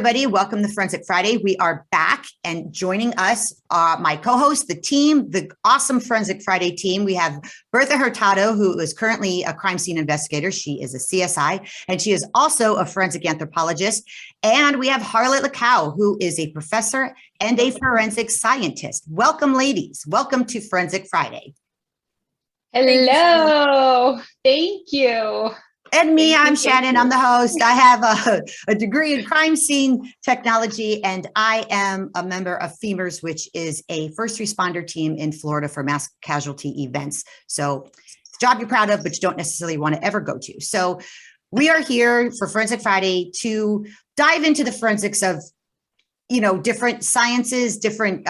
everybody. Welcome to Forensic Friday. We are back, and joining us, my co-host, the team, the awesome Forensic Friday team. We have Bertha Hurtado, who is currently a crime scene investigator. She is a CSI, and she is also a forensic anthropologist. And we have Harlot Lacow, who is a professor and a forensic scientist. Welcome, ladies. Welcome to Forensic Friday. Hello. Thank you. And me, I'm Shannon. I'm the host. I have a degree in crime scene technology, and I am a member of FEMERS, which is a first responder team in Florida for mass casualty events. So it's a job you're proud of, but you don't necessarily want to ever go to. So we are here for Forensic Friday to dive into the forensics of, you know, different sciences, different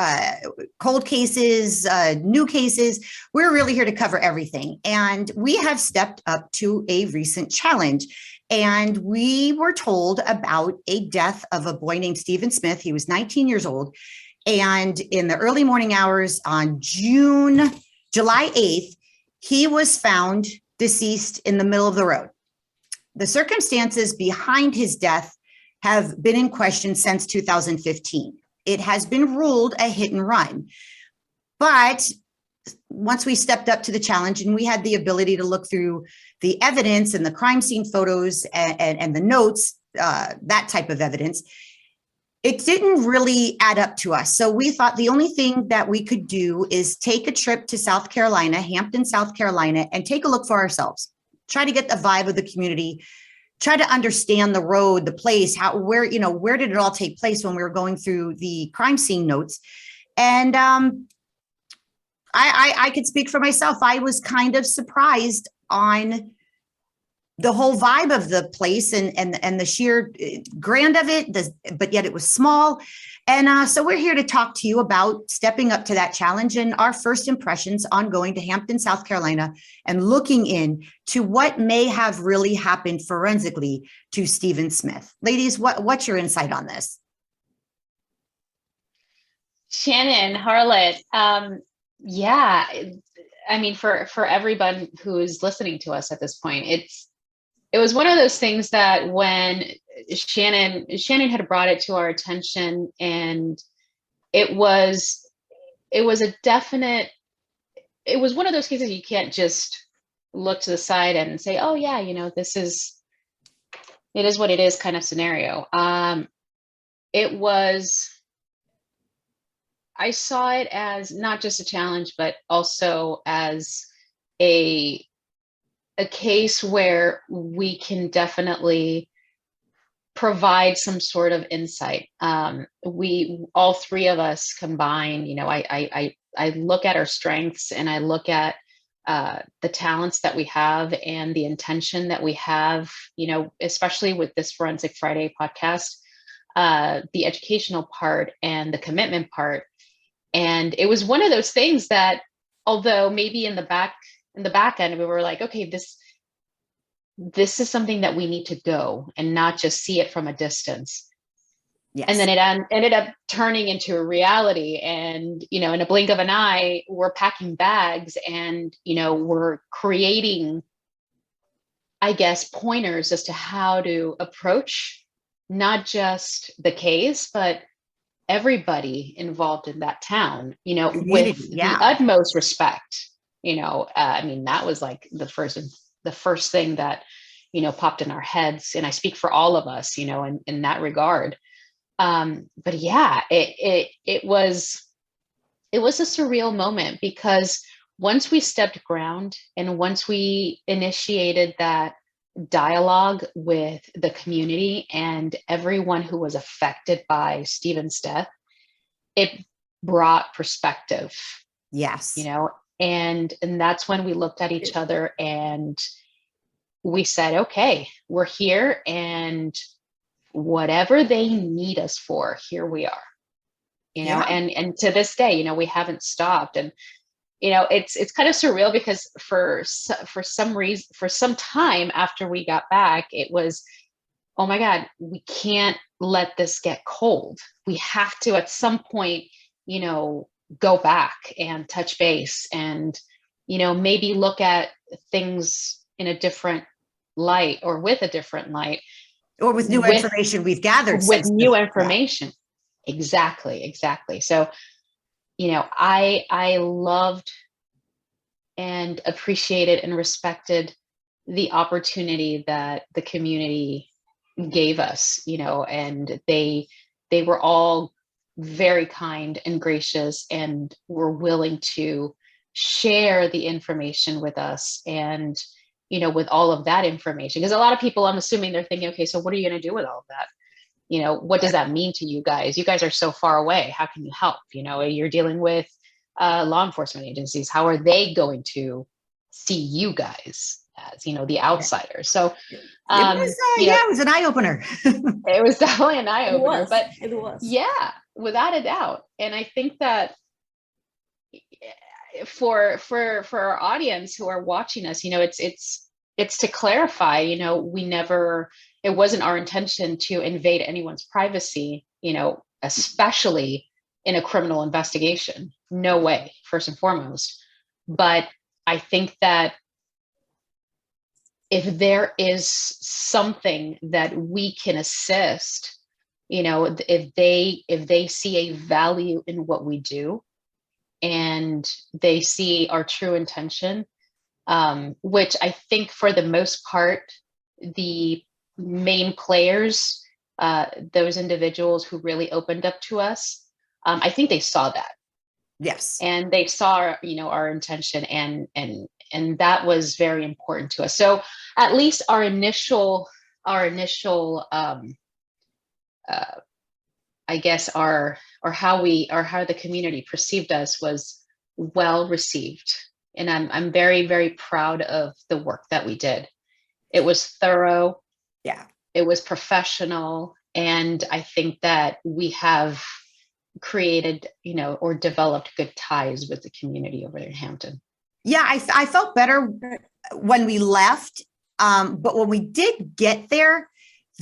cold cases, new cases. We're really here to cover everything. And we have stepped up to a recent challenge. And we were told about a death of a boy named Stephen Smith. He was 19 years old. And in the early morning hours on July 8th, he was found deceased in the middle of the road. The circumstances behind his death have been in question since 2015. It has been ruled a hit and run. But once we stepped up to the challenge and we had the ability to look through the evidence and the crime scene photos and the notes, that type of evidence, it didn't really add up to us. So we thought the only thing that we could do is take a trip to South Carolina, Hampton, South Carolina, and take a look for ourselves. Try to get the vibe of the community, try to understand the road, the place, where did it all take place when we were going through the crime scene notes. And I could speak for myself. I was kind of surprised on the whole vibe of the place and the sheer grand of it, but yet it was small. And so we're here to talk to you about stepping up to that challenge and our first impressions on going to Hampton, South Carolina, and looking into what may have really happened forensically to Stephen Smith. Ladies, what's your insight on this? Shannon, Harlot, yeah, I mean, for everyone who is listening to us at this point, it was one of those things that when Shannon had brought it to our attention, and it was one of those cases you can't just look to the side and say, oh yeah, you know, it is what it is kind of scenario. I saw it as not just a challenge, but also as a case where we can definitely provide some sort of insight. We, all three of us combined, you know, I look at our strengths, and I look at the talents that we have and the intention that we have, you know, especially with this Forensic Friday podcast, the educational part and the commitment part. And it was one of those things that, although maybe in the back end, we were like, okay, this is something that we need to go and not just see it from a distance. Yes. And then it ended up turning into a reality. And, you know, in a blink of an eye, we're packing bags and, you know, we're creating, I guess, pointers as to how to approach not just the case, but everybody involved in that town, you know, with the utmost respect. You know, I mean, that was like the first thing that, you know, popped in our heads. And I speak for all of us, you know, in that regard. But yeah, it was a surreal moment, because once we stepped ground and once we initiated that dialogue with the community and everyone who was affected by Stephen's death, it brought perspective. Yes. You know, and that's when we looked at each other and we said, okay, we're here, and whatever they need us for, here we are, you know. And to this day, you know, we haven't stopped. And, you know, it's kind of surreal, because for some reason, for some time after we got back, it was, oh my God, we can't let this get cold. We have to, at some point, you know, go back and touch base and, you know, maybe look at things in a different light, or with a different light. Or with new with information we've gathered with since. new information. Exactly. So, I loved and appreciated and respected the opportunity that the community gave us, and they were all very kind and gracious and were willing to share the information with us. And with all of that information, because a lot of people, I'm assuming, they're thinking, okay, so what are you going to do with all of that? What does that mean to you guys? You guys are so far away. How can you help? You're dealing with law enforcement agencies. How are they going to see you guys as, the outsiders? So, It was, it was an eye opener. it was definitely an eye opener, but It was. yeah, without a doubt. And I think that for our audience who are watching us, it's to clarify, it wasn't our intention to invade anyone's privacy, especially in a criminal investigation. No way, first and foremost. But I think that if there is something that we can assist, if they see a value in what we do, and they see our true intention, which I think for the most part, the main players, those individuals who really opened up to us, I think they saw that. Yes. And they saw, our intention, and that was very important to us. So at least our initial, I guess how the community perceived us was well received. And I'm very, very proud of the work that we did. It was thorough. Yeah. It was professional. And I think that we have created, or developed good ties with the community over there in Hampton. Yeah, I felt better when we left. But when we did get there,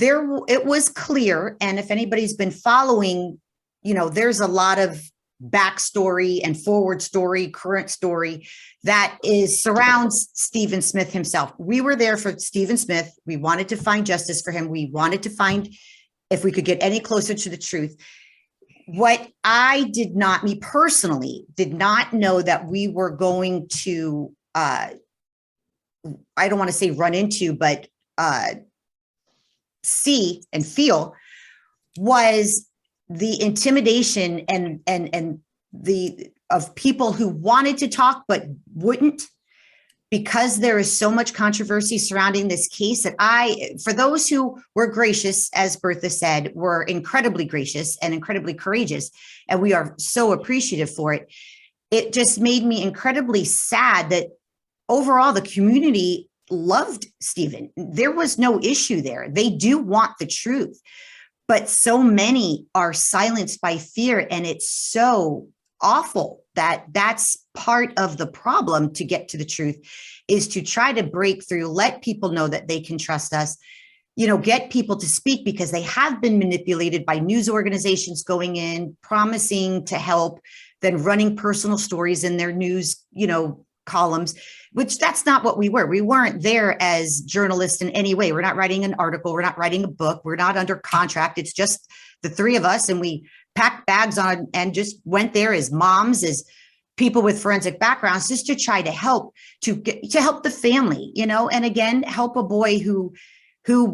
it was clear. And if anybody's been following, there's a lot of backstory and forward story, current story that surrounds Stephen Smith himself. We were there for Stephen Smith. We wanted to find justice for him. We wanted to find if we could get any closer to the truth. What me personally, did not know that we were going to, I don't want to say run into, but see and feel, was the intimidation and of people who wanted to talk but wouldn't, because there is so much controversy surrounding this case that for those who were gracious, as Bertha said, were incredibly gracious and incredibly courageous, and we are so appreciative for it. It just made me incredibly sad that overall the community loved Stephen. There was no issue there. They do want the truth, but so many are silenced by fear, and it's so awful that's part of the problem to get to the truth, is to try to break through, let people know that they can trust us, get people to speak, because they have been manipulated by news organizations going in, promising to help, then running personal stories in their news, columns, which that's not what we were. We weren't there as journalists in any way. We're not writing an article. We're not writing a book. We're not under contract. It's just the three of us, and we packed bags on and just went there as moms, as people with forensic backgrounds, just to try to help, to help the family, and again, help a boy who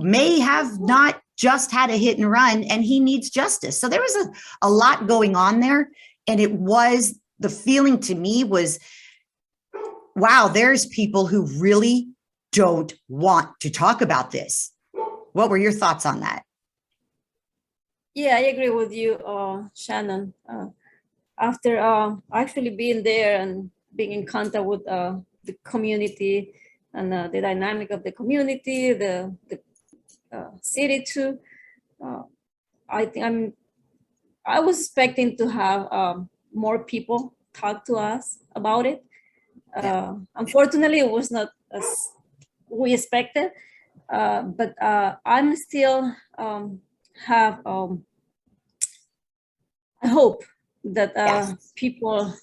may have not just had a hit and run, and he needs justice. So there was a lot going on there. And the feeling to me was, wow, there's people who really don't want to talk about this. What were your thoughts on that? Yeah, I agree with you, Shannon. After actually being there and being in contact with the community and the dynamic of the community, the city too, I think I was expecting to have more people talk to us about it. Unfortunately, it was not as we expected, but I'm still have I hope that Yes. people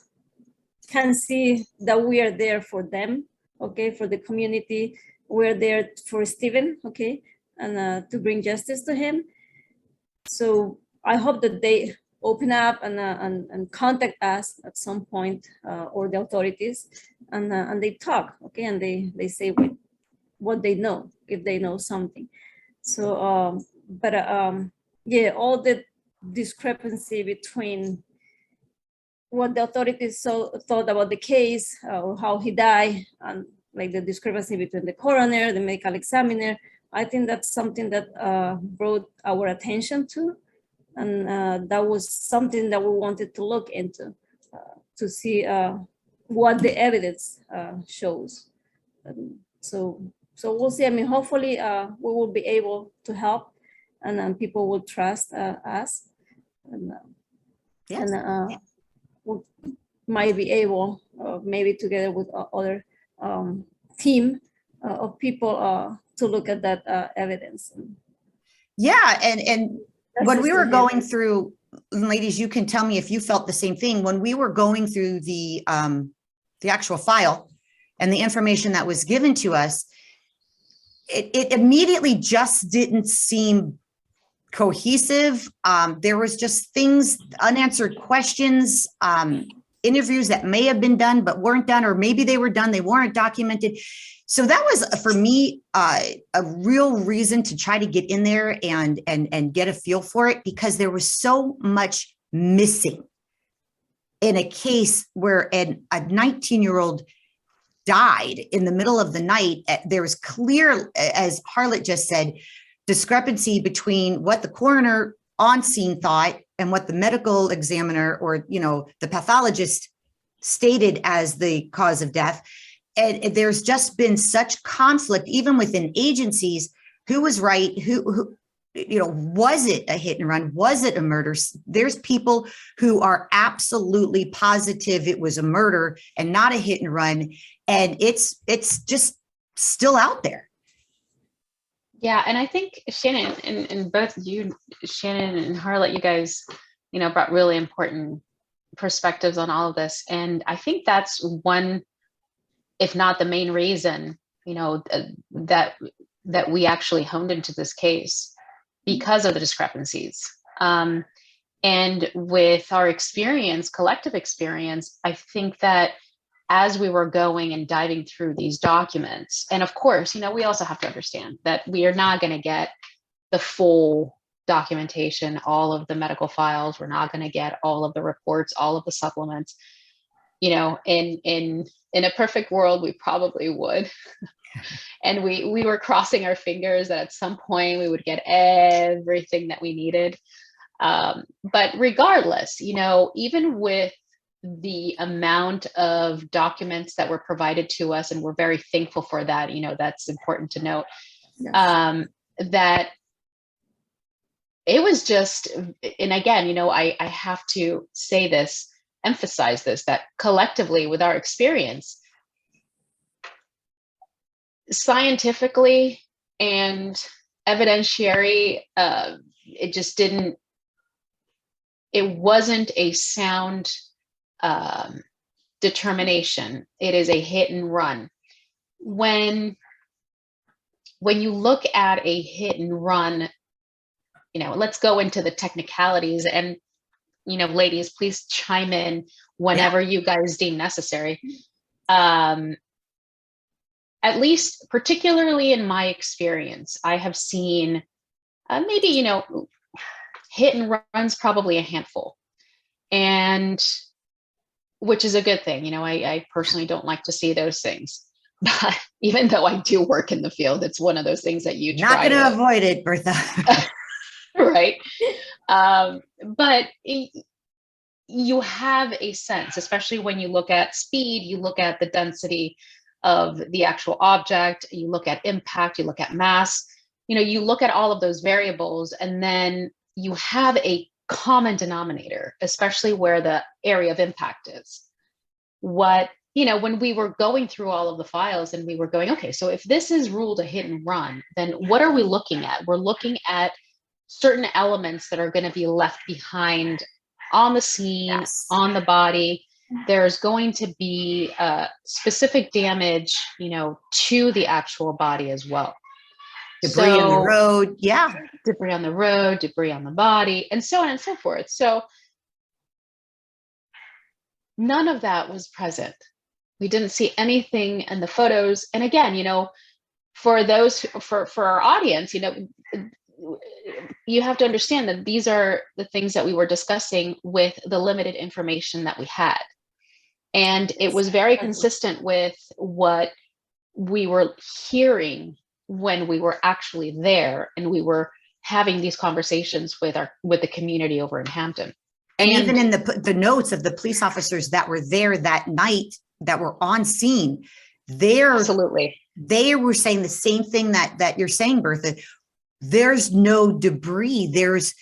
can see that we are there for them, okay, for the community. We're there for Stephen, okay, and to bring justice to him. So I hope that they open up and contact us at some point, or the authorities, and they talk, okay, and they say what they know, if they know something. So, yeah, all the discrepancy between what the authorities thought about the case, or how he died, and like the discrepancy between the coroner, the medical examiner, I think that's something that brought our attention to, and that was something that we wanted to look into, to see what the evidence shows. So we'll see. I mean, hopefully we will be able to help, and people will trust us, and, Yes. and we might be able, maybe together with other team of people, to look at that evidence. Yeah, and when we were Justice to going him. through, ladies, you can tell me if you felt the same thing. When we were going through the actual file and the information that was given to us, it immediately just didn't seem cohesive. There was just things, unanswered questions, interviews that may have been done but weren't done, or maybe they were done, they weren't documented. So that was, for me, a real reason to try to get in there and get a feel for it, because there was so much missing in a case where a 19-year-old died in the middle of the night. There was clear, as Harlot just said, discrepancy between what the coroner on scene thought and what the medical examiner, or the pathologist, stated as the cause of death. And there's just been such conflict, even within agencies. Who was right? Who was it a hit and run? Was it a murder? There's people who are absolutely positive it was a murder and not a hit and run. And it's just still out there. Yeah, and I think Shannon, and both you, Shannon and Harlot, you guys, brought really important perspectives on all of this. And I think that's one, if not the main reason, that we actually honed into this case, because of the discrepancies. And with our experience, collective experience, I think that as we were going and diving through these documents, and of course, we also have to understand that we are not going to get the full documentation, all of the medical files. We're not going to get all of the reports, all of the supplements. In a perfect world, we probably would. And we were crossing our fingers that at some point we would get everything that we needed. But regardless, even with the amount of documents that were provided to us, and we're very thankful for that, that's important to note. Yes. That it was just, and again, I have to say this, emphasize this, that collectively with our experience, scientifically and evidentiary, it wasn't a sound determination. It is a hit and run. When you look at a hit and run, let's go into the technicalities, and ladies, please chime in whenever you guys deem necessary. At least, particularly in my experience, I have seen maybe, hit and runs, probably a handful, and which is a good thing. I personally don't like to see those things, but even though I do work in the field, it's one of those things that you not going to avoid it, Bertha. Right. But you have a sense, especially when you look at speed, you look at the density of the actual object, you look at impact, you look at mass, you look at all of those variables, and then you have a common denominator, especially where the area of impact is. When we were going through all of the files and we were going, okay, so if this is ruled a hit and run, then what are we looking at? We're looking at certain elements that are going to be left behind on the scene, yes, on the body. There's going to be specific damage, to the actual body as well. Debris on the So road. Yeah. debris on the road, debris on the body, and so on and so forth. So none of that was present. We didn't see anything in the photos. And again, for those, for our audience, you have to understand that these are the things that we were discussing with the limited information that we had. And it was very consistent with what we were hearing when we were actually there and we were having these conversations with the community over in Hampton. And even in the notes of the police officers that were there that night that were on scene, absolutely, they were saying the same thing that you're saying, Bertha. There's no debris. There's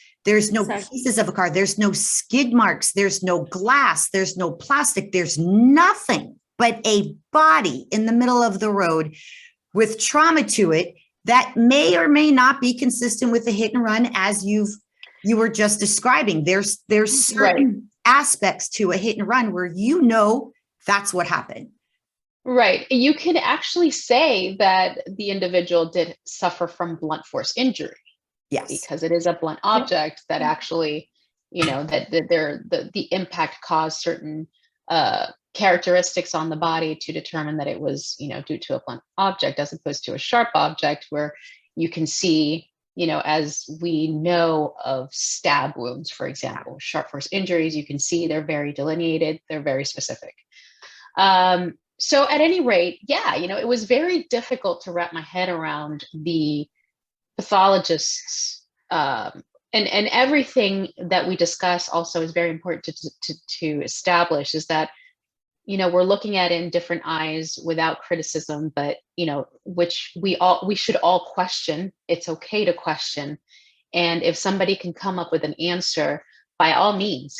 no pieces of a car. There's no skid marks. There's no glass. There's no plastic. There's nothing but a body in the middle of the road with trauma to it that may or may not be consistent with the hit and run as you were just describing. There's certain aspects to a hit and run where that's what happened. Right. You can actually say that the individual did suffer from blunt force injury. Yes. Because it is a blunt object that actually, the impact caused certain characteristics on the body to determine that it was, due to a blunt object, as opposed to a sharp object where you can see, as we know of stab wounds, for example, sharp force injuries, you can see they're very delineated, they're very specific. So at any rate, it was very difficult to wrap my head around the pathologists, and everything that we discuss also is very important to establish is that, we're looking at it in different eyes without criticism, but, which we should all question. It's okay to question. And if somebody can come up with an answer, by all means,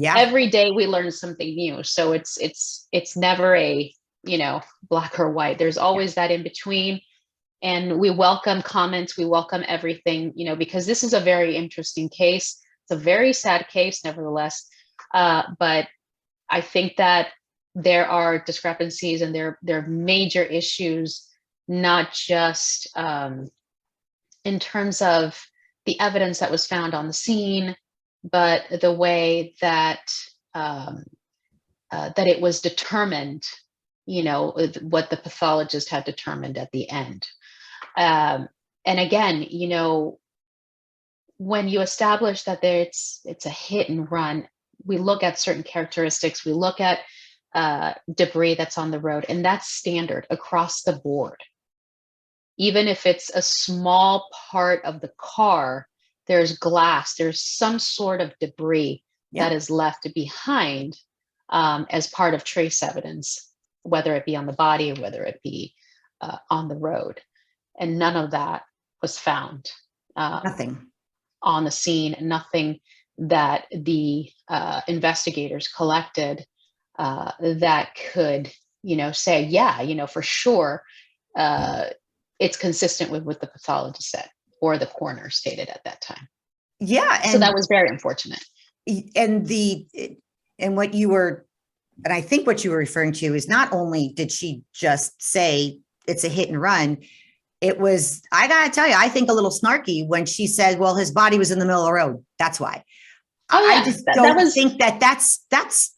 every day we learn something new. So it's never a, black or white. There's always that in between. And we welcome comments. We welcome everything, because this is a very interesting case. It's a very sad case, nevertheless. But I think that there are discrepancies and there are major issues, not just in terms of the evidence that was found on the scene, but the way that that it was determined, what the pathologist had determined at the end. And again, when you establish that it's a hit and run, we look at certain characteristics, we look at debris that's on the road, and that's standard across the board. Even if it's a small part of the car, there's glass, there's some sort of debris that is left behind as part of trace evidence, whether it be on the body or whether it be on the road. And none of that was found. Nothing on the scene, nothing that the investigators collected that could, say, for sure, it's consistent with what the pathologist said or the coroner stated at that time. Yeah. So that was very unfortunate. And what you were, and I think what you were referring to is not only did she just say it's a hit and run, it was, I gotta tell you, I think a little snarky when she said, well, his body was in the middle of the road. That's why. I just don't think that's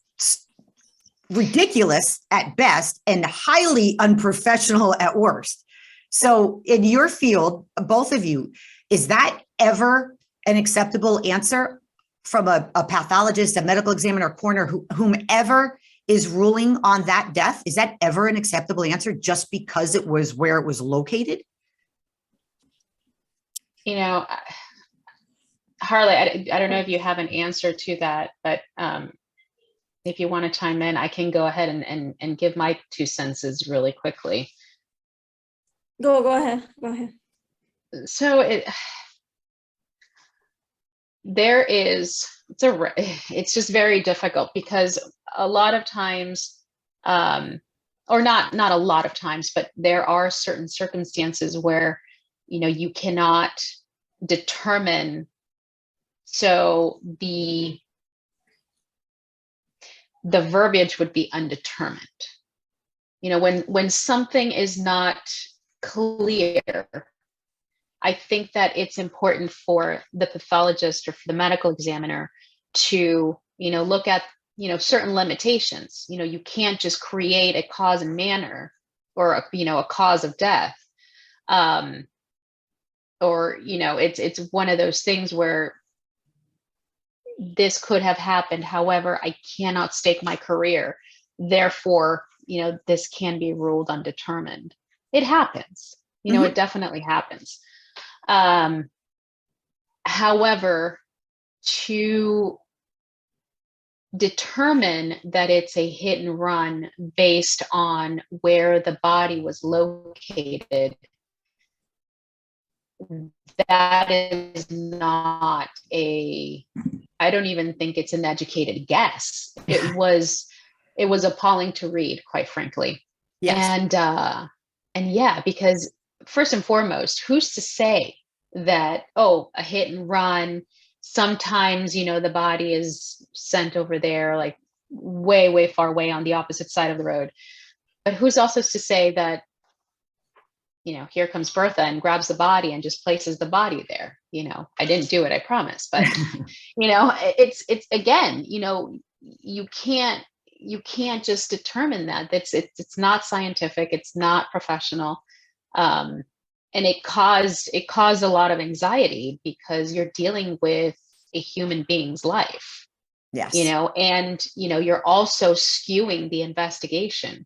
ridiculous at best and highly unprofessional at worst. So in your field, both of you, is that ever an acceptable answer from a pathologist, a medical examiner, coroner, whomever is ruling on that death? Is that ever an acceptable answer just because it was where it was located? Harley, I don't know if you have an answer to that, but if you want to chime in, I can go ahead and give my 2 cents really quickly. Go ahead. So it's just very difficult because a lot of times, or not a lot of times, but there are certain circumstances where, you cannot determine. So the verbiage would be undetermined. When something is not clear, I think that it's important for the pathologist or for the medical examiner to, look at, certain limitations. You can't just create a cause and manner or, a cause of death. Or, it's one of those things where this could have happened. However, I cannot stake my career. Therefore, this can be ruled undetermined. It happens. It definitely happens. However, to determine that it's a hit and run based on where the body was located, that is not I don't even think it's an educated guess. It was appalling to read, quite frankly. Yes. And yeah, because first and foremost, who's to say that, a hit and run, sometimes, the body is sent over there, like way, way far away on the opposite side of the road. But who's also to say that, here comes Bertha and grabs the body and just places the body there. I didn't do it, I promise. But, it's again, you can't just determine that. It's not scientific. It's not professional. And it caused a lot of anxiety because you're dealing with a human being's life. Yes. And, you're also skewing the investigation,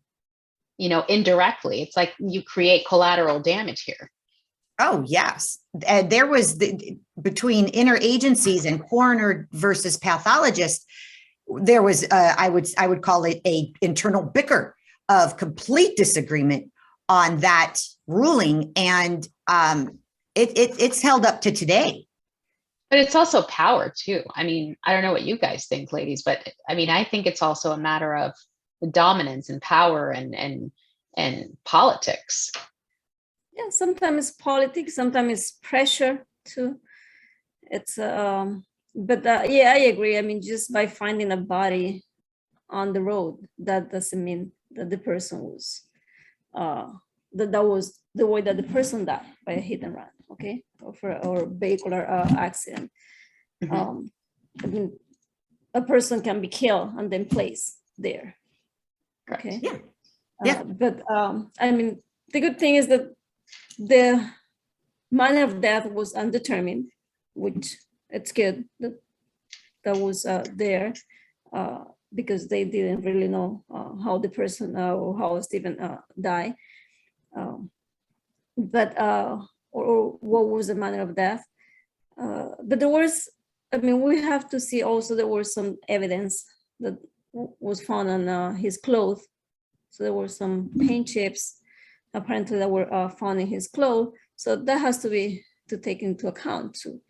indirectly. It's like you create collateral damage here. Oh, yes. There was between interagencies and coroner versus pathologist, there was, I would call it a internal bicker of complete disagreement on that ruling. And it's held up to today. But it's also power too. I mean, I don't know what you guys think, ladies, but I mean, I think it's also a matter of dominance and power and politics. Yeah, sometimes it's politics, sometimes it's pressure too. It's but yeah, I agree. I mean, just by finding a body on the road, that doesn't mean that the person was that was the way that the person died by a hit and run, okay, or vehicular accident. I mean, a person can be killed and then placed there. Okay. Yeah. Yeah. But I mean, the good thing is that the manner of death was undetermined, which it's good that was there because they didn't really know how the person or how Stephen died. But or what was the manner of death. But there was, I mean, we have to see also there was some evidence that was found on his clothes. So there were some paint chips apparently that were found in his clothes. So that has to be take into account too.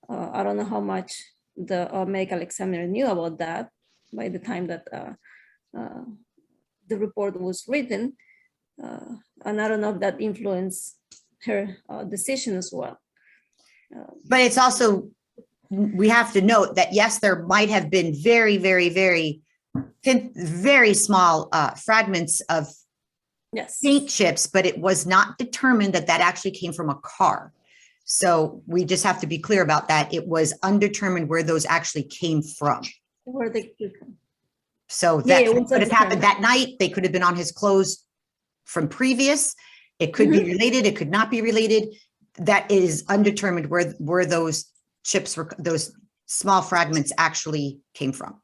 I don't know how much the medical examiner knew about that by the time that the report was written. And I don't know if that influenced her decision as well. But it's also, we have to note that, yes, there might have been very, very, very thin, very small fragments of paint chips, but it was not determined that actually came from a car. So we just have to be clear about that. It was undetermined where those actually came from. Where they came from. So that could have happened that night. They could have been on his clothes from previous. It could be related. It could not be related. That is undetermined where those chips were, those small fragments actually came from.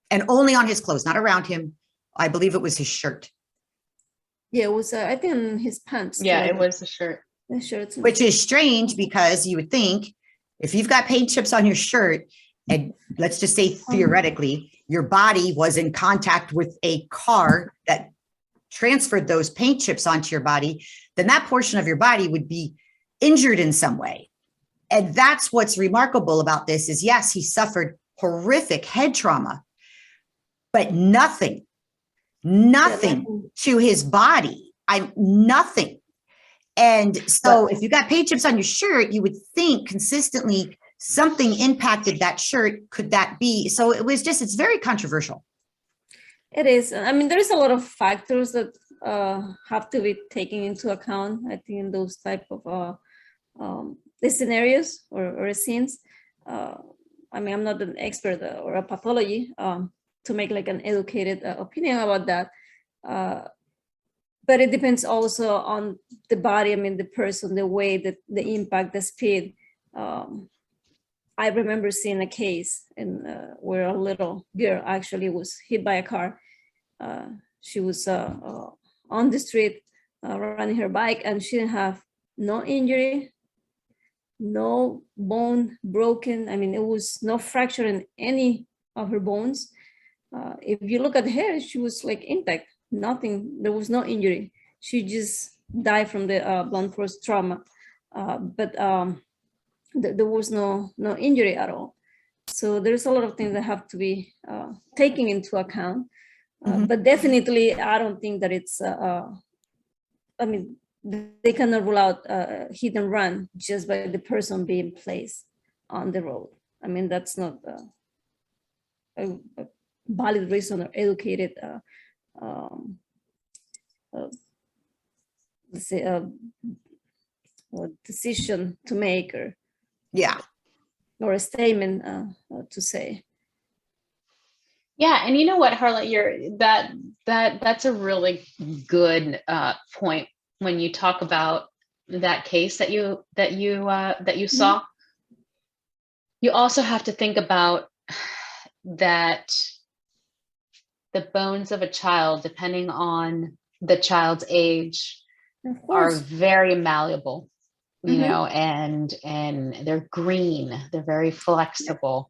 And only on his clothes, not around him. I believe it was his shirt. Yeah, it was, I think, in his pants. Yeah, it was the shirt. The shirt. Which is strange because you would think if you've got paint chips on your shirt, and let's just say theoretically, your body was in contact with a car that transferred those paint chips onto your body, then that portion of your body would be injured in some way. And that's what's remarkable about this is, yes, he suffered horrific head trauma, but nothing to his body. Nothing. And so if you got paint chips on your shirt, you would think consistently something impacted that shirt. Could that be? So it was just, it's very controversial. It is. I mean, there's a lot of factors that have to be taken into account, I think, in those type of the scenarios or scenes. I mean, I'm not an expert or a pathology to make like an educated opinion about that. But it depends also on the body, I mean, the person, the way, the impact, the speed. I remember seeing a case where a little girl actually was hit by a car. She was on the street running her bike, and she didn't have no injury, no bone broken. I mean, it was no fracture in any of her bones. If you look at her, she was like intact, nothing, there was no injury. She just died from the blunt force trauma. But there was no injury at all. So there's a lot of things that have to be taken into account. But definitely, I don't think that it's, I mean, they cannot rule out hit and run just by the person being placed on the road. I mean, that's not a valid reason or educated, let's say, a decision to make or a statement to say. Yeah, and you know what, Harla, that's a really good point when you talk about that case that you saw. You also have to think about that the bones of a child, depending on the child's age, are very malleable, you know, and they're green, they're very flexible.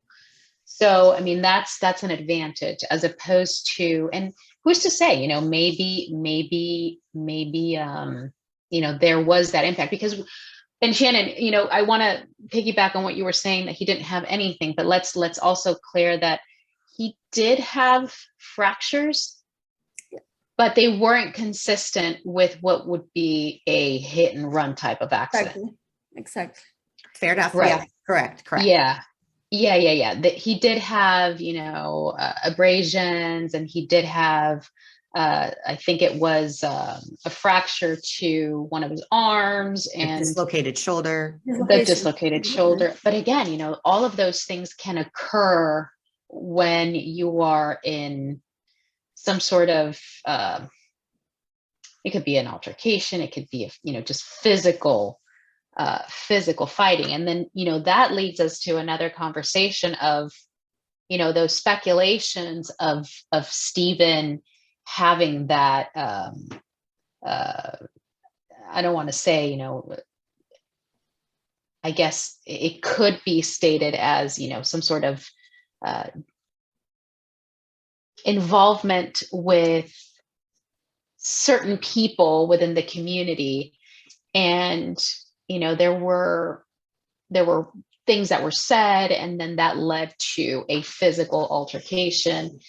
So, I mean, that's an advantage as opposed to, and who's to say, you know, maybe, you know, there was that impact because, and Shannon, you know, I want to piggyback on what you were saying that he didn't have anything, but let's also clear that he did have fractures, but they weren't consistent with what would be a hit and run type of accident. Exactly. Fair enough. Right. Yeah, correct. Yeah. He did have, you know, abrasions, and he did have, I think it was a fracture to one of his arms and dislocated shoulder. the dislocated shoulder. But again, you know, all of those things can occur when you are in some sort of, it could be an altercation, it could be, you know, just physical fighting. And then, you know, that leads us to another conversation of, you know, those speculations of Stephen having that, I don't want to say, you know, I guess it could be stated as, you know, some sort of involvement with certain people within the community. And, you know, there were things that were said, and then that led to a physical altercation.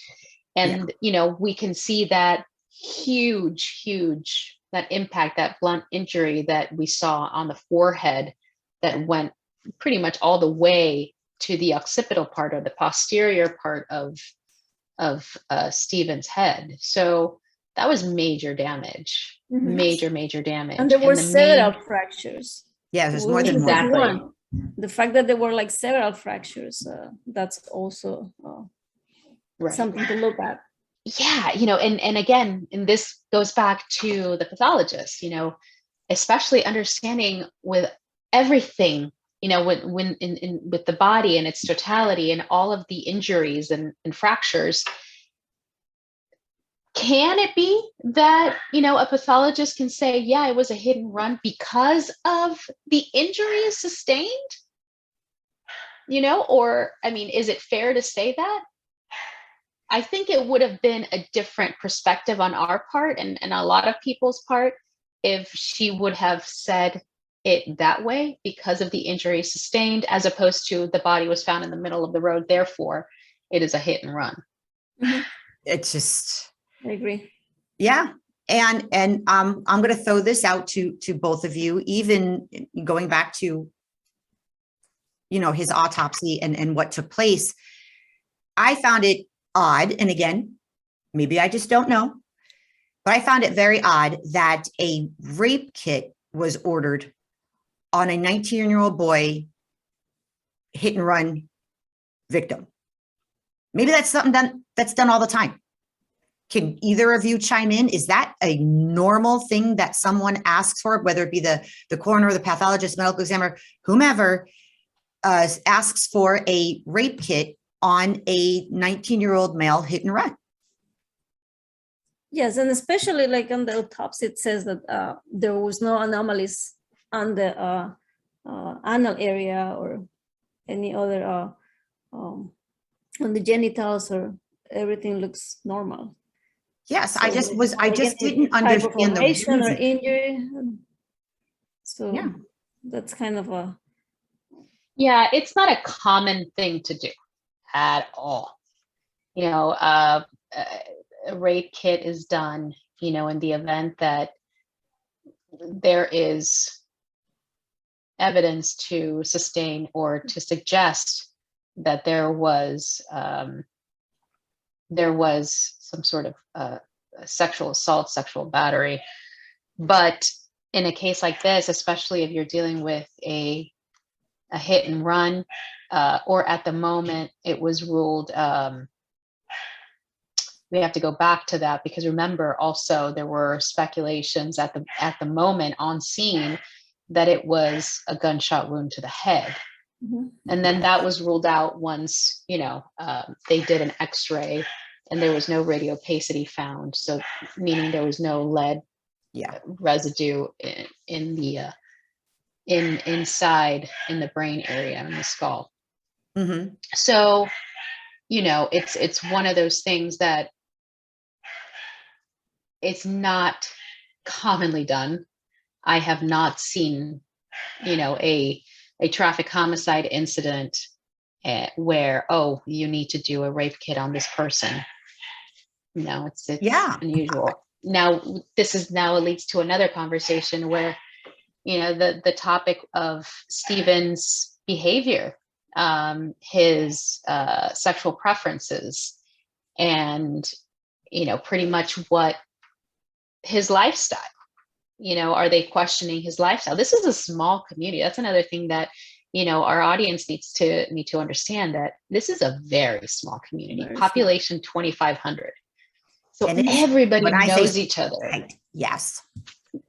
And, you know, we can see that huge, that impact, that blunt injury that we saw on the forehead that went pretty much all the way to the occipital part, or the posterior part of Stephen's head. So that was major damage, major damage. And there were several fractures. Yeah, there's more than exactly one. The fact that there were like several fractures, that's also something to look at. Yeah, you know, and again, and this goes back to the pathologist, you know, especially understanding with everything, you know, when with the body and its totality and all of the injuries and fractures. Can it be that, you know, a pathologist can say, yeah, it was a hit and run because of the injuries sustained? You know, or, I mean, is it fair to say that? I think it would have been a different perspective on our part and a lot of people's part if she would have said it that way, because of the injury sustained, as opposed to the body was found in the middle of the road, therefore it is a hit and run. It's just, I agree. yeah. And I'm going to throw this out to both of you, even going back to, you know, his autopsy and what took place. I found it odd. And again, maybe I just don't know, But I found it very odd that a rape kit was ordered on a 19-year-old boy hit and run victim. Maybe that's something that's done all the time. Can either of you chime in? Is that a normal thing that someone asks for, whether it be the coroner, the pathologist, medical examiner, whomever, asks for a rape kit on a 19-year-old male hit and run? Yes, and especially like on the autopsy, it says that there was no anomalies on the anal area or any other on the genitals, or everything looks normal. Yes, So I just didn't type of understand the formation or reason. injury. So Yeah. that's kind of a, Yeah, it's not a common thing to do at all. You know, a rape kit is done, you know, in the event that there is evidence to sustain or to suggest that there was some sort of sexual assault, sexual battery. But in a case like this, especially if you're dealing with a hit and run, or at the moment it was ruled, we have to go back to that, because remember also there were speculations at the moment on scene that it was a gunshot wound to the head. Mhm. And then that was ruled out once, you know, they did an x-ray and there was no radiopacity found. So meaning there was no lead residue in the inside in the brain area in the skull. Mm-hmm. So, you know, it's one of those things that it's not commonly done. I have not seen, you know, a traffic homicide incident where, oh, you need to do a rape kit on this person. No, it's unusual. Now, it leads to another conversation where, you know, the topic of Stephen's behavior, his sexual preferences, and, you know, pretty much what his lifestyle, you know, are they questioning his lifestyle? This is a small community. That's another thing that, you know, our audience needs to understand, that this is a very small community, population 2,500. So everybody knows each other. Right. Yes.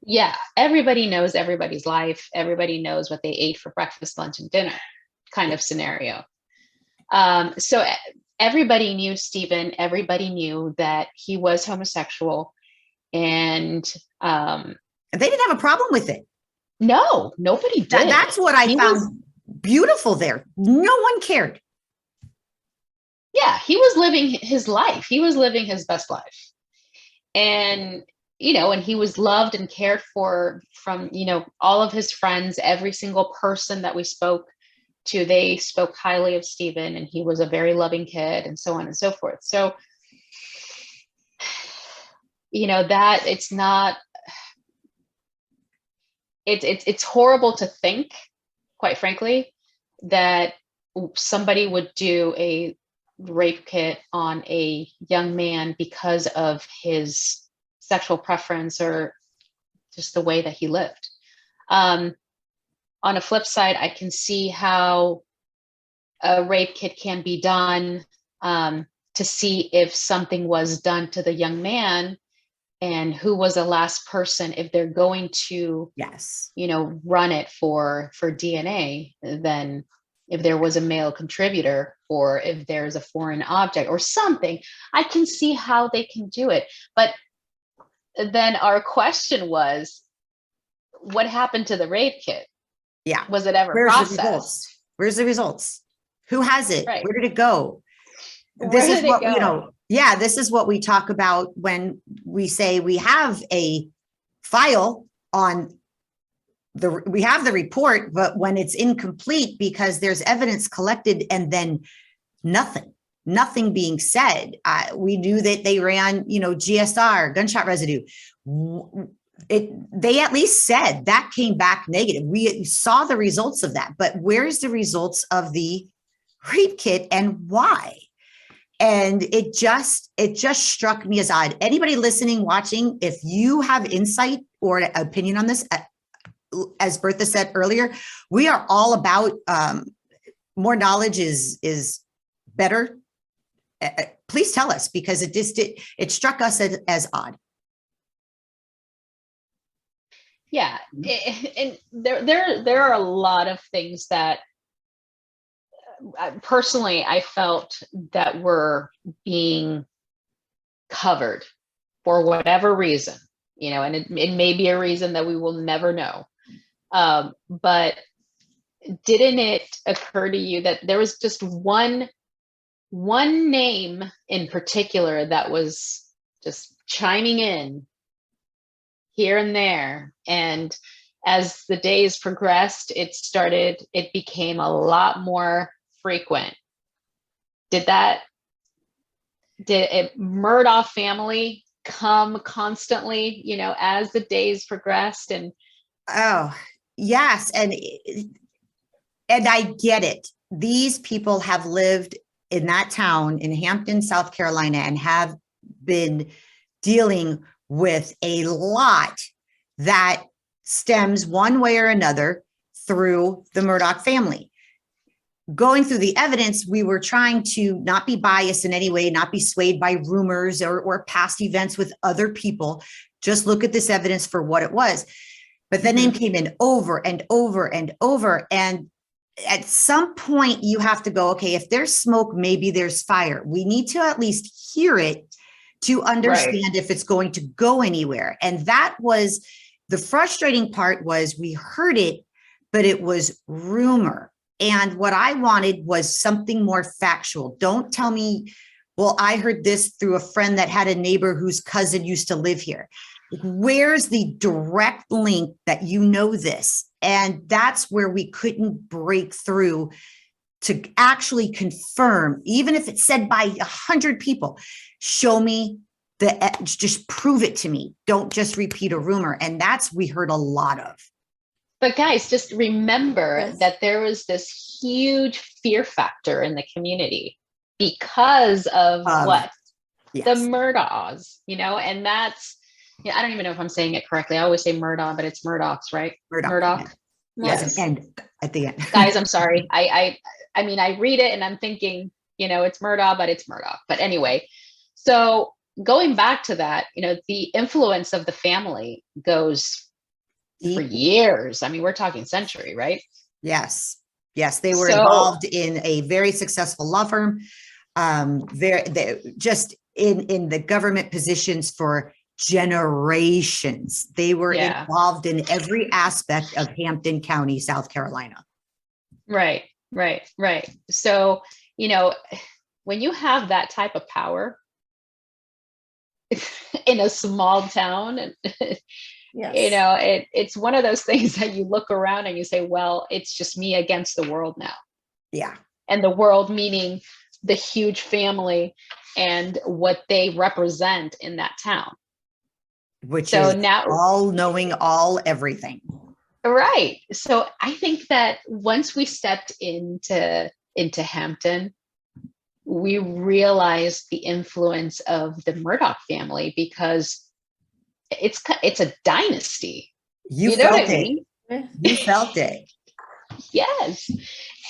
Yeah. Everybody knows everybody's life. Everybody knows what they ate for breakfast, lunch, and dinner kind of scenario. So everybody knew Stephen. Everybody knew that he was homosexual, and they didn't have a problem with it. No, nobody did. That's what I found beautiful there. No one cared. Yeah, he was living his life. He was living his best life. And, you know, and he was loved and cared for from, you know, all of his friends. Every single person that we spoke to, they spoke highly of Stephen, and he was a very loving kid, and so on and so forth. So, you know, that it's not, it's horrible to think, quite frankly, that somebody would do a rape kit on a young man because of his sexual preference or just the way that he lived. On a flip side, I can see how a rape kit can be done to see if something was done to the young man and who was the last person. If they're going to, you know, run it for DNA, then if there was a male contributor, or if there's a foreign object or something, I can see how they can do it. But then our question was, what happened to the rape kit? Yeah. Was it ever processed? Where's the results? Who has it? Right. Where did it go? This is what, you know, this is what we talk about when we say we have a file on we have the report, but when it's incomplete because there's evidence collected and then nothing being said. We knew that they ran, you know, GSR, gunshot residue. They at least said that came back negative. We saw the results of that, but where's the results of the rape kit and why? And it just struck me as odd. Anybody listening, watching, if you have insight or an opinion on this, as Bertha said earlier, we are all about more knowledge is better. Please tell us, because it struck us as odd. Yeah, and there are a lot of things that personally I felt that were being covered for whatever reason, and it may be a reason that we will never know. But didn't it occur to you that there was just one name in particular that was just chiming in here and there, and as the days progressed, it became a lot more frequent? Did Murdaugh family come constantly, as the days progressed? And oh yes, and I get it. These people have lived in that town in Hampton, South Carolina, and have been dealing with a lot that stems one way or another through the Murdaugh family. Going through the evidence, we were trying to not be biased in any way, not be swayed by rumors or past events with other people. Just look at this evidence for what it was. But the name came in over and over and over. And at some point you have to go, okay, if there's smoke, maybe there's fire. We need to at least hear it to understand if it's going to go anywhere. And that was the frustrating part. Was we heard it, but it was rumor. And what I wanted was something more factual. Don't tell me, well, I heard this through a friend that had a neighbor whose cousin used to live here. Where's the direct link that this? And that's where we couldn't break through to actually confirm, even if it's said by 100 people, show me just prove it to me. Don't just repeat a rumor. And that's, we heard a lot of. But guys, just remember that there was this huge fear factor in the community because of what? Yes. The Murdaughs, and that's, I don't even know if I'm saying it correctly. I always say Murdaugh, but it's Murdaughs, right? Murdaugh. Yes. And at the end. Guys, I'm sorry. I mean, I read it and I'm thinking, it's Murdaugh, but it's Murdaugh. But anyway, so going back to that, the influence of the family goes for years. I mean, we're talking century, right? Yes. They were involved in a very successful law firm. They're just in the government positions for generations. They were involved in every aspect of Hampton County, South Carolina. Right. So, when you have that type of power in a small town, it's one of those things that you look around and you say, well, it's just me against the world now. Yeah. And the world meaning the huge family and what they represent in that town. Which is now all knowing, all everything. Right. So I think that once we stepped into Hampton, we realized the influence of the Murdaugh family, because it's a dynasty. You know what I mean? You felt it. Yes.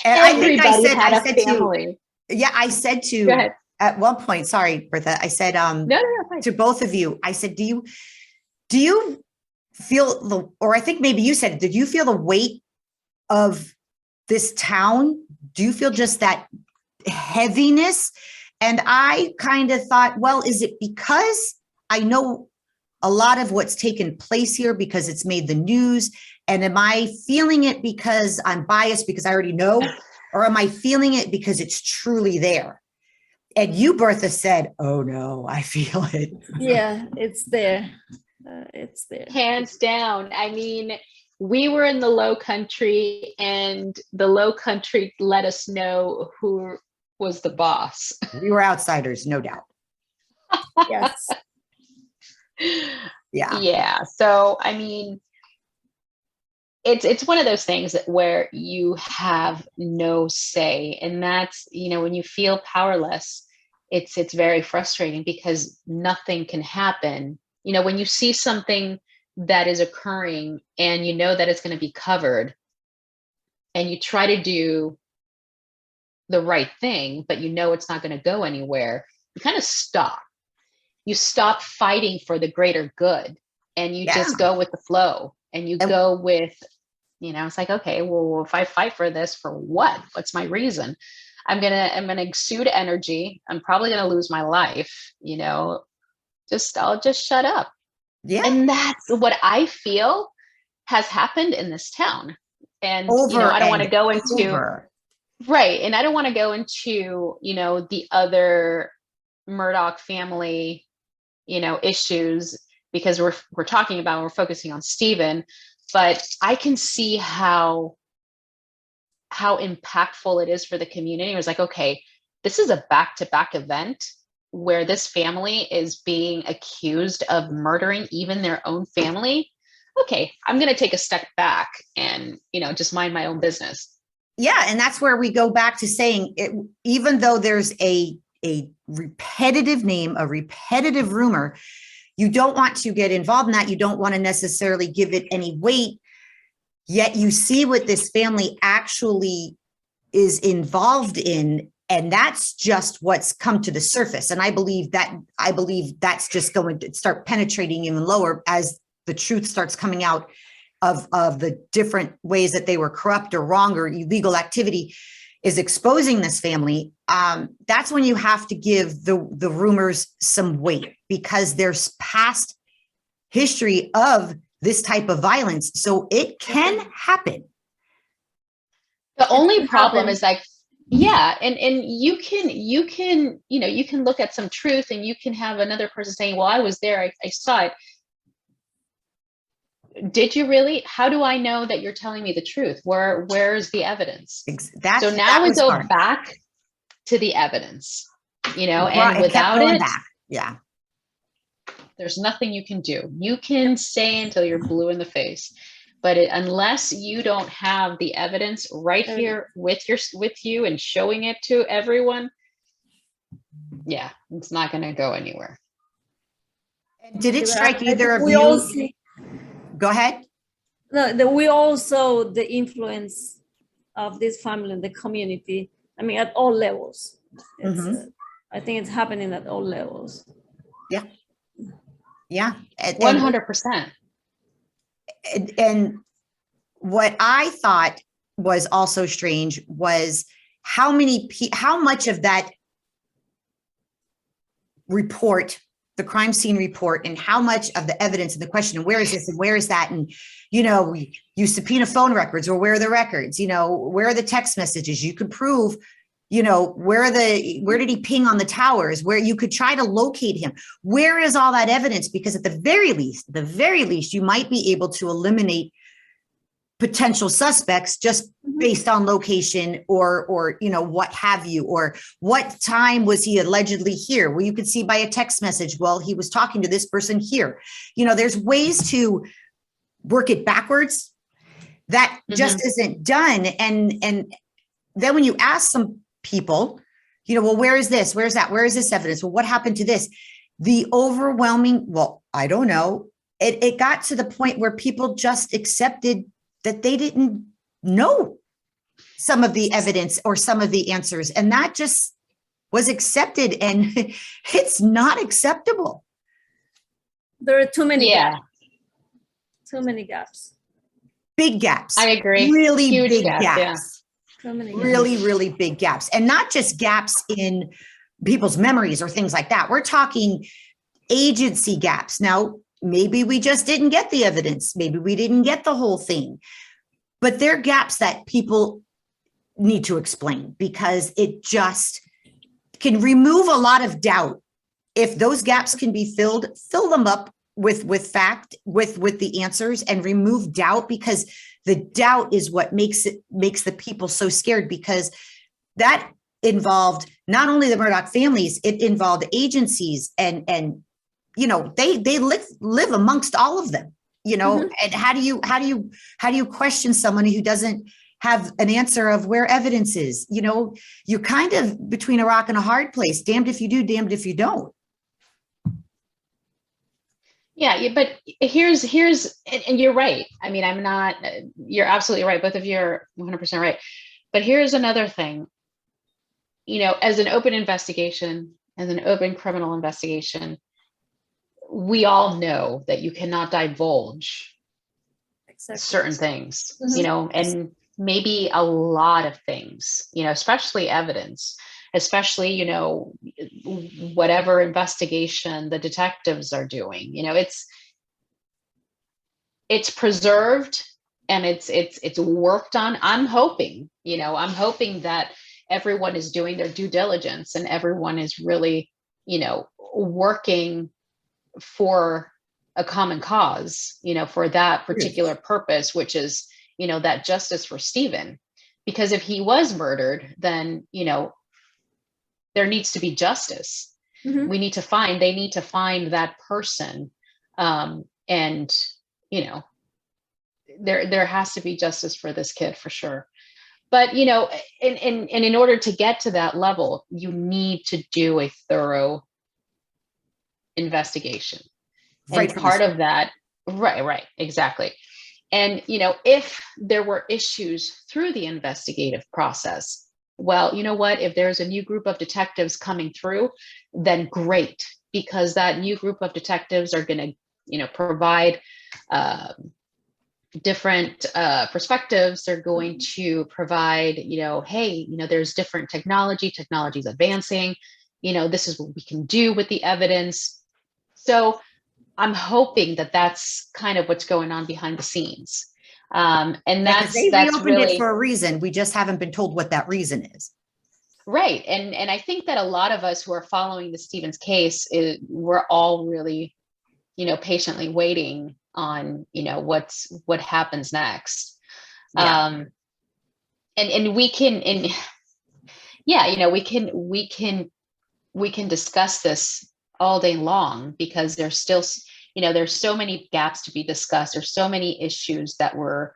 And everybody I think had I a said family. I said to at one point, sorry, Bertha, I said to both of you, I said, do you feel or I think maybe you said, did you feel the weight of this town? Do you feel just that heaviness? And I kind of thought, well, is it because I know a lot of what's taken place here because it's made the news? And am I feeling it because I'm biased because I already know? Or am I feeling it because it's truly there? And you, Bertha, said, oh no, I feel it. Yeah, it's there. It's there. Hands down. I mean, we were in the Low Country, and the Low Country let us know who was the boss. We were outsiders, no doubt. Yes. Yeah. So, I mean, it's one of those things where you have no say, and that's, when you feel powerless, it's very frustrating because nothing can happen. You know, when you see something that is occurring and you know that it's going to be covered and you try to do the right thing, but you know it's not going to go anywhere, you kind of stop. You stop fighting for the greater good and you Yeah. just go with the flow and you go with, you know, it's like, okay, well, if I fight for this, for what? What's my reason? I'm gonna exude energy. I'm probably gonna lose my life, you know, I'll just shut up. Yeah. And that's what I feel has happened in this town. And, you know, Over I don't want to and go into, over. right. And I don't want to go into, you know, the other Murdoch family, you know, issues, because we're talking about, we're focusing on Stephen, but I can see how impactful it is for the community. It was like, okay, this is a back-to-back event where this family is being accused of murdering even their own family. Okay, I'm going to take a step back and, you know, just mind my own business. Yeah. And that's where we go back to saying it, even though there's a repetitive name, a repetitive rumor, you don't want to get involved in that. You don't want to necessarily give it any weight. Yet you see what this family actually is involved in, and that's just what's come to the surface. And I believe that's just going to start penetrating even lower as the truth starts coming out of the different ways that they were corrupt or wrong or illegal activity is exposing this family. That's when you have to give the rumors some weight, because there's past history of this type of violence. So it can happen. The only problem is like, yeah, and you can, you know, you can look at some truth and you can have another person saying, well, I was there, I saw it. Did you really? How do I know that you're telling me the truth? Where's the evidence? So now we go back to the evidence, you know, and without it, yeah, there's nothing you can do. You can say until you're blue in the face, but unless you don't have the evidence right here with you and showing it to everyone, yeah, it's not going to go anywhere. Did it strike either of you? Go ahead. No, we also the influence of this family in the community. I mean, at all levels. I think it's happening at all levels. Yeah. Yeah. 100%. And what I thought was also strange was how much of that report, the crime scene report, and how much of the evidence and the question, where is this and where is that? And, you know, you subpoena phone records, or where are the records? You know, where are the text messages? You could prove, you know, where did he ping on the towers, where you could try to locate him. Where is all that evidence? Because at the very least, you might be able to eliminate potential suspects just based on location or, you know, what have you, or what time was he allegedly here? Well, you could see by a text message, well, he was talking to this person here. You know, there's ways to work it backwards that just isn't done. And then when you ask some people, you know, well, where is this? Where's that? Where is this evidence? Well, what happened to this? The overwhelming, well, I don't know. It got to the point where people just accepted that they didn't know some of the evidence or some of the answers. And that just was accepted. And it's not acceptable. There are too many gaps. Too many gaps. Big gaps. I agree. Really Huge big gaps. gaps. So many gaps. Really big gaps. And not just gaps in people's memories or things like that. We're talking agency gaps. Now, maybe we just didn't get the evidence. Maybe we didn't get the whole thing. But they're gaps that people need to explain, because it just can remove a lot of doubt. If those gaps can be filled, fill them up with fact, with the answers, and remove doubt, because the doubt is what makes the people so scared, because that involved not only the Murdoch families, it involved agencies and you know, they live amongst all of them, you know. And how do you question somebody who doesn't have an answer of where evidence is. You know, you're kind of between a rock and a hard place. Damned if you do, damned if you don't. Yeah, but and you're right. I mean, I'm not, you're absolutely right. Both of you are 100% right. But here's another thing, you know, as an open investigation, as an open criminal investigation, we all know that you cannot divulge Exactly. certain things, Mhm. you know, and maybe a lot of things, you know, especially evidence, especially, you know, whatever investigation the detectives are doing, you know, it's preserved and it's worked on. I'm hoping, you know, I'm hoping that everyone is doing their due diligence and everyone is really, you know, working for a common cause, you know, for that particular purpose, which is, you know, that justice for Stephen. Because if he was murdered, then, you know, there needs to be justice. Mhm. They need to find that person. And, you know, there has to be justice for this kid for sure. But, you know, in order to get to that level, you need to do a thorough investigation. Right And from the part start. of that, right, exactly. And, you know, if there were issues through the investigative process, well, you know what, if there's a new group of detectives coming through, then great, because that new group of detectives are going to, you know, provide different perspectives. They're going to provide, you know, hey, you know, there's different technology's advancing, you know, this is what we can do with the evidence. So I'm hoping that that's kind of what's going on behind the scenes. And Because they that's reopened it really for a reason. We just haven't been told what that reason is. right. And I think that a lot of us who are following the Stevens case, we're all really, you know, patiently waiting on, you know, what happens next. Yeah. And we can, and yeah, you know, we can discuss this all day long, because there's still, you know, there's so many gaps to be discussed. There's so many issues that were,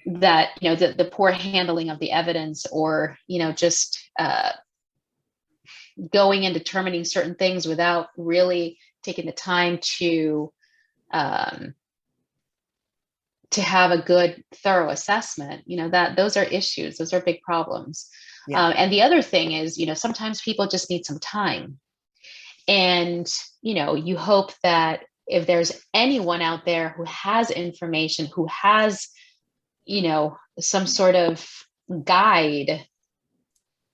that, you know, the poor handling of the evidence, or, you know, just going and determining certain things without really taking the time to have a good, thorough assessment, you know, that those are issues, those are big problems. Yeah. And the other thing is, you know, sometimes people just need some time. And, you know, you hope that if there's anyone out there who has information, who has, you know, some sort of guide,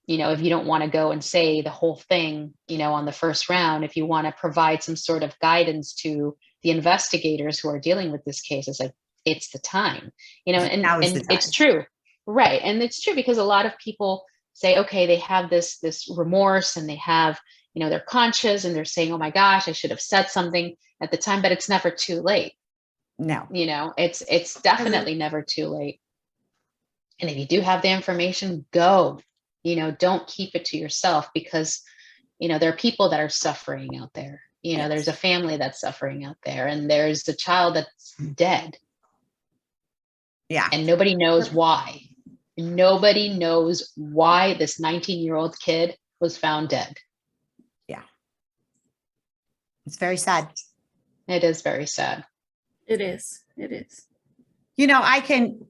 you know, if you don't want to go and say the whole thing, you know, on the first round, if you want to provide some sort of guidance to the investigators who are dealing with this case, it's like, it's the time, you know, Now is the and it's time. true. Right. And it's true, because a lot of people say, okay, they have this remorse, and they have, you know, they're conscious, and they're saying, oh my gosh, I should have said something at the time, but it's never too late. No. You know, it's definitely never too late. And if you do have the information, go, you know, don't keep it to yourself, because, you know, there are people that are suffering out there. You know, there's a Yes. family that's suffering out there, and there's a child that's dead, Yeah. and nobody knows why. Nobody knows why this 19-year-old kid was found dead. Yeah. It's very sad. It is very sad. It is. It is. You know, I can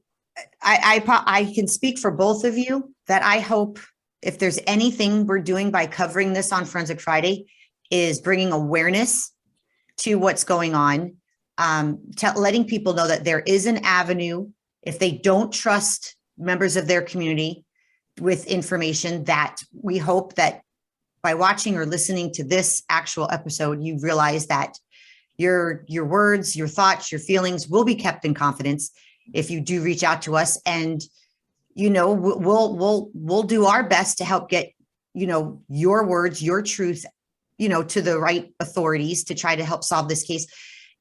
speak for both of you that I hope, if there's anything we're doing by covering this on Forensic Friday, is bringing awareness to what's going on, letting people know that there is an avenue if they don't trust members of their community with information, that we hope that by watching or listening to this actual episode, you realize that your words, your thoughts, your feelings will be kept in confidence if you do reach out to us. And, you know, we'll do our best to help get, you know, your words, your truth, you know, to the right authorities to try to help solve this case.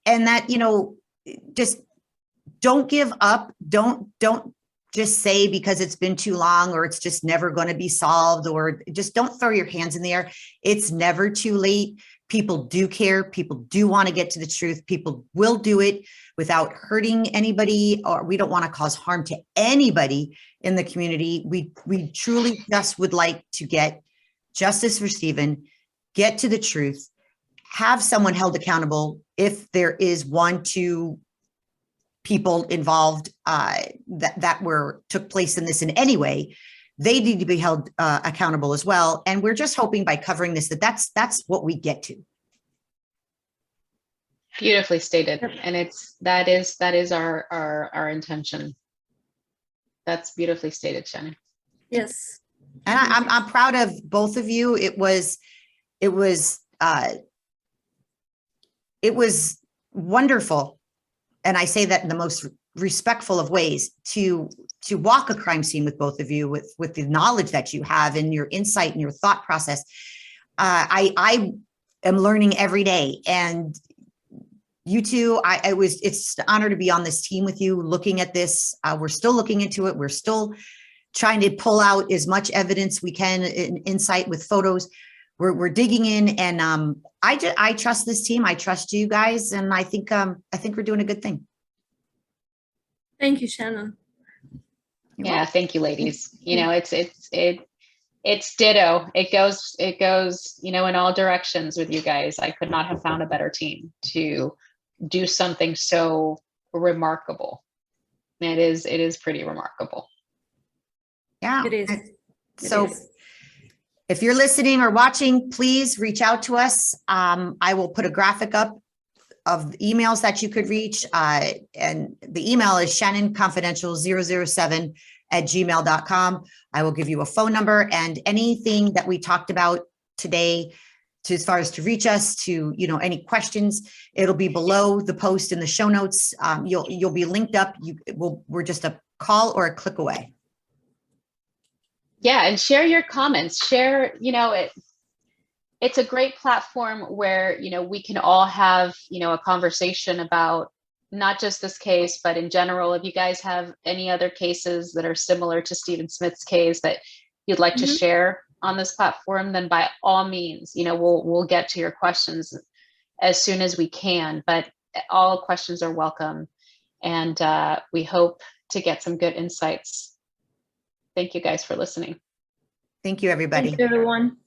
And that, you know, just don't give up. Don't just say because it's been too long, or it's just never going to be solved, or just don't throw your hands in the air. It's never too late. People do care. People do want to get to the truth. People will do it without hurting anybody, or we don't want to cause harm to anybody in the community. We truly just would like to get justice for Stephen, get to the truth, have someone held accountable if there is 1, 2 people involved that took place in this in any way. They need to be held accountable as well. And we're just hoping by covering this that's what we get to. Beautifully stated. And that is our intention. That's beautifully stated, Shannon. Yes. And I'm proud of both of you. It was wonderful. And I say that in the most respectful of ways to walk a crime scene with both of you, with the knowledge that you have and your insight and your thought process. I am learning every day, and you two, it's an honor to be on this team with you, looking at this. We're still looking into it. We're still trying to pull out as much evidence we can, insight with photos. We're digging in, and I trust this team. I trust you guys, and I think we're doing a good thing. Thank you, Shannon. Yeah, thank you, ladies. You know, it's ditto. It goes, you know, in all directions with you guys. I could not have found a better team to do something so remarkable. It is pretty remarkable. Yeah. It is. So if you're listening or watching, please reach out to us. I will put a graphic up of the emails that you could reach. And the email is shannonconfidential007@gmail.com. I will give you a phone number, and anything that we talked about today, as far as to reach us, to, you know, any questions, it'll be below the post in the show notes. You'll be linked up. We're just a call or a click away. Yeah, and share your comments. Share, you know, it's a great platform where, you know, we can all have, you know, a conversation about not just this case, but in general. If you guys have any other cases that are similar to Stephen Smith's case that you'd like to share on this platform, then by all means, you know, we'll get to your questions as soon as we can, but all questions are welcome. And we hope to get some good insights. Thank you guys for listening. Thank you, everybody. Thank you, everyone.